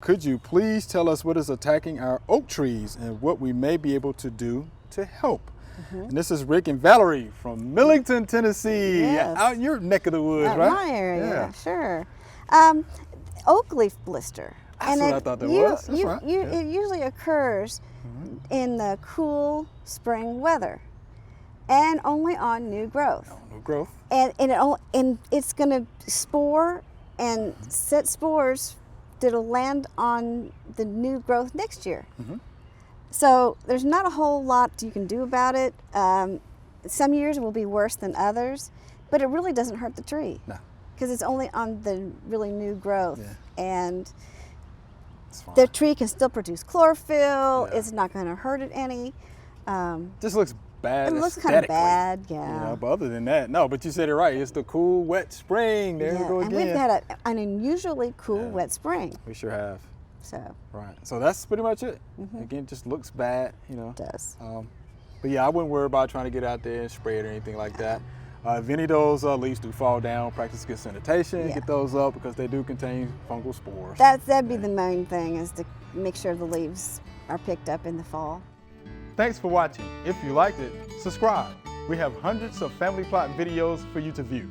Could you please tell us what is attacking our oak trees and what we may be able to do to help? And this is Rick and Valerie from Millington, Tennessee, Yes. out in your neck of the woods, Out right? my area, Yeah. sure. Oak leaf blister. That's what I thought that was. That's right. It usually occurs in the cool spring weather and only on new growth. No growth. And it's going to spore and set spores that'll land on the new growth next year. So there's not a whole lot you can do about it. Some years will be worse than others, but it really doesn't hurt the tree. No. Because it's only on the really new growth. Yeah. And It's fine. the tree can still produce chlorophyll. Yeah. It's not going to hurt it any. Just looks bad. It looks kind of aesthetically, bad, You yeah. know, but other than that, no. But you said it right. It's the cool, wet spring. There we go And again. we've had an unusually cool, wet spring. We sure have. So Right. So that's pretty much it. Again, just looks bad, you know. it does. But yeah, I wouldn't worry about trying to get out there and spray it or anything like that. If any of those leaves do fall down, practice good sanitation, Yeah. get those up because they do contain fungal spores. That'd be the main thing, is to make sure the leaves are picked up in the fall. Thanks for watching. If you liked it, subscribe. We have hundreds of family plot videos for you to view.